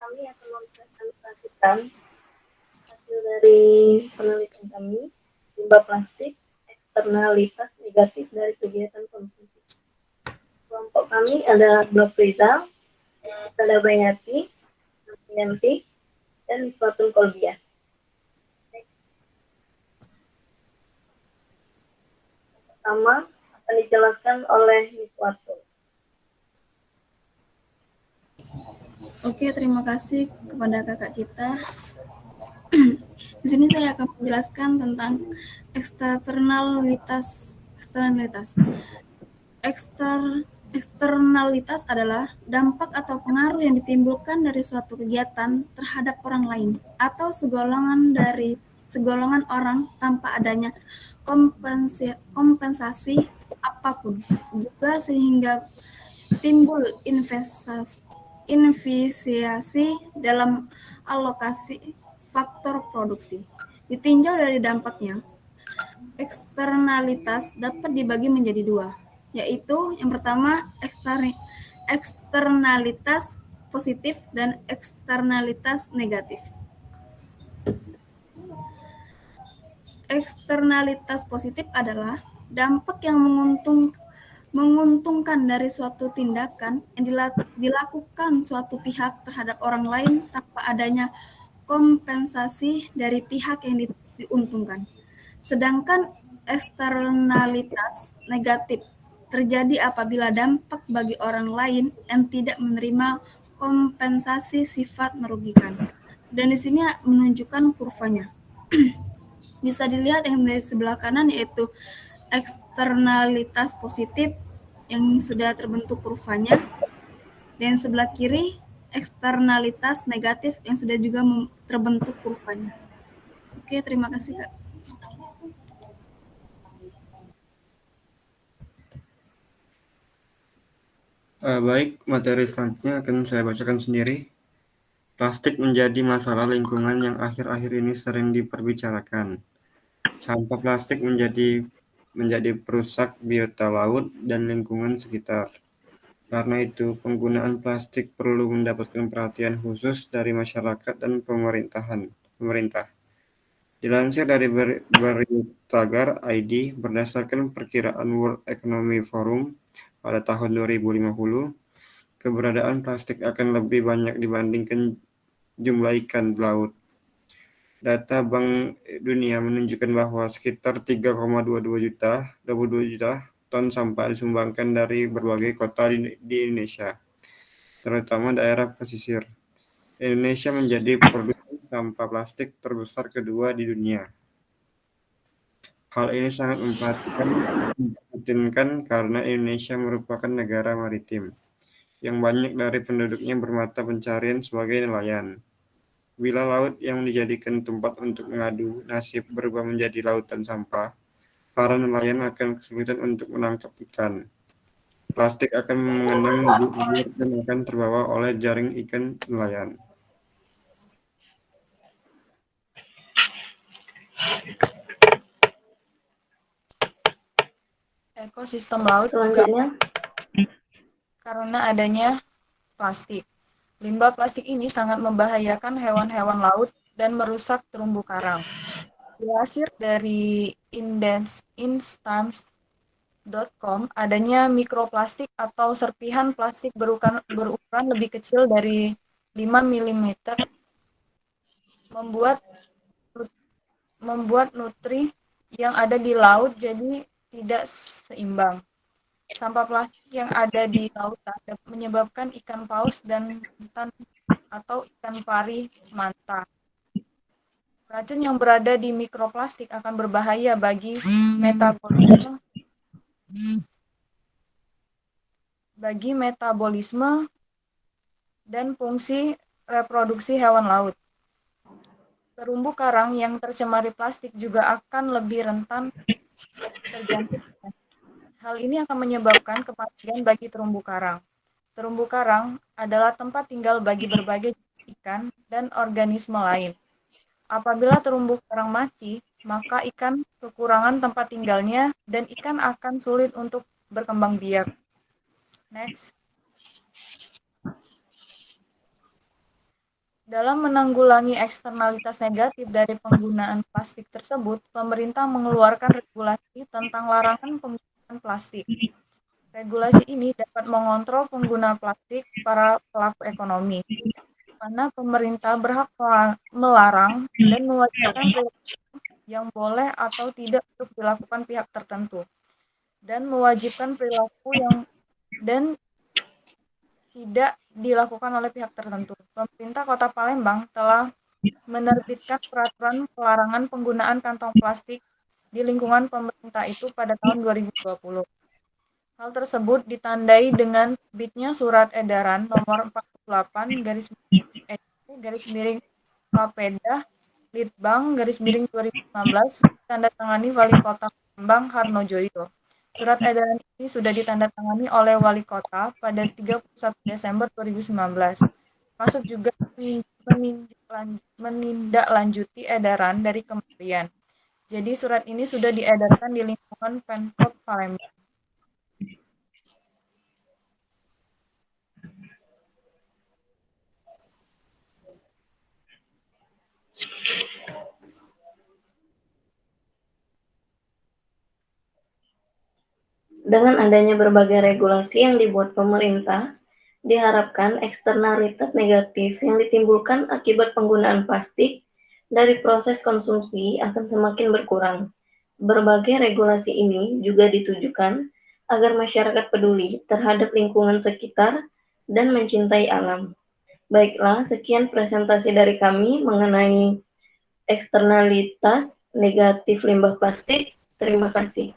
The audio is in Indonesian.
kami akan mempresentasikan hasil dari penelitian kami, limbah plastik, eksternalitas negatif dari kegiatan konsumsi. Kelompok kami ada Blok Rizal, Tada Bayati, Yanti, dan Miswatun Kolbia. Pertama akan dijelaskan oleh Miswatun. Oke, terima kasih kepada kakak kita. Di sini saya akan menjelaskan tentang eksternalitas. Eksternalitas adalah dampak atau pengaruh yang ditimbulkan dari suatu kegiatan terhadap orang lain atau segolongan orang tanpa adanya kompensasi apapun, juga sehingga timbul invisiasi dalam alokasi faktor produksi. Ditinjau dari dampaknya, eksternalitas dapat dibagi menjadi dua, yaitu yang pertama eksternalitas positif dan eksternalitas negatif. Eksternalitas positif adalah dampak yang menguntungkan dari suatu tindakan yang dilakukan suatu pihak terhadap orang lain tanpa adanya kompensasi dari pihak yang diuntungkan. Sedangkan eksternalitas negatif terjadi apabila dampak bagi orang lain yang tidak menerima kompensasi sifat merugikan. Dan di sini menunjukkan kurvanya. Bisa dilihat yang dari sebelah kanan yaitu eksternalitas positif yang sudah terbentuk kurvanya, dan sebelah kiri eksternalitas negatif yang sudah juga terbentuk kurvanya. Oke, terima kasih Kak. Baik, materi selanjutnya akan saya bacakan sendiri. Plastik menjadi masalah lingkungan yang akhir-akhir ini sering diperbicarakan. Sampah plastik menjadi perusak biota laut dan lingkungan sekitar. Karena itu, penggunaan plastik perlu mendapatkan perhatian khusus dari masyarakat dan pemerintah. Dilansir dari Beritagar ID, berdasarkan perkiraan World Economic Forum pada tahun 2050, keberadaan plastik akan lebih banyak dibandingkan jumlah ikan di laut. Data Bank Dunia menunjukkan bahwa sekitar 3,22 juta ton sampah disumbangkan dari berbagai kota di Indonesia, terutama daerah pesisir. Indonesia menjadi produsen sampah plastik terbesar kedua di dunia. Hal ini sangat memprihatinkan karena Indonesia merupakan negara maritim, yang banyak dari penduduknya bermata pencarian sebagai nelayan. Bila laut yang dijadikan tempat untuk mengadu nasib berubah menjadi lautan sampah, para nelayan akan kesulitan untuk menangkap ikan. Plastik akan mengenang di air dan akan terbawa oleh jaring ikan nelayan. Ekosistem laut Selanjutnya, karena adanya plastik. Limbah plastik ini sangat membahayakan hewan-hewan laut dan merusak terumbu karang. Dilansir dari instance.com, adanya mikroplastik atau serpihan plastik berukuran lebih kecil dari 5 mm membuat nutri yang ada di laut jadi tidak seimbang. Sampah plastik yang ada di lautan dapat menyebabkan ikan paus dan mantan atau ikan pari manta. Racun yang berada di mikroplastik akan berbahaya bagi metabolisme dan fungsi reproduksi hewan laut. Terumbu karang yang tercemari plastik juga akan lebih rentan terjangkit. Hal ini akan menyebabkan kematian bagi terumbu karang. Terumbu karang adalah tempat tinggal bagi berbagai jenis ikan dan organisme lain. Apabila terumbu karang mati, maka ikan kekurangan tempat tinggalnya dan ikan akan sulit untuk berkembang biak. Next. Dalam menanggulangi eksternalitas negatif dari penggunaan plastik tersebut, pemerintah mengeluarkan regulasi tentang larangan penggunaan plastik. Regulasi ini dapat mengontrol pengguna plastik para pelaku ekonomi, di mana pemerintah berhak melarang dan mewajibkan perilaku yang boleh atau tidak untuk dilakukan pihak tertentu, dan mewajibkan perilaku yang dan tidak dilakukan oleh pihak tertentu. Pemerintah Kota Palembang telah menerbitkan peraturan pelarangan penggunaan kantong plastik di lingkungan pemerintah itu pada tahun 2020. Hal tersebut ditandai dengan terbitnya Surat Edaran Nomor 48 garis miring Papeda Litbang garis miring 2015 ditandatangani Wali Kota Palembang Harnojoyo. Surat edaran ini sudah ditandatangani oleh Wali Kota pada 31 Desember 2019. Masuk juga menindaklanjuti edaran dari kementerian. Jadi surat ini sudah diedarkan di lingkungan Pemkot Palembang. Dengan adanya berbagai regulasi yang dibuat pemerintah, diharapkan eksternalitas negatif yang ditimbulkan akibat penggunaan plastik dari proses konsumsi akan semakin berkurang. Berbagai regulasi ini juga ditujukan agar masyarakat peduli terhadap lingkungan sekitar dan mencintai alam. Baiklah, sekian presentasi dari kami mengenai eksternalitas negatif limbah plastik. Terima kasih.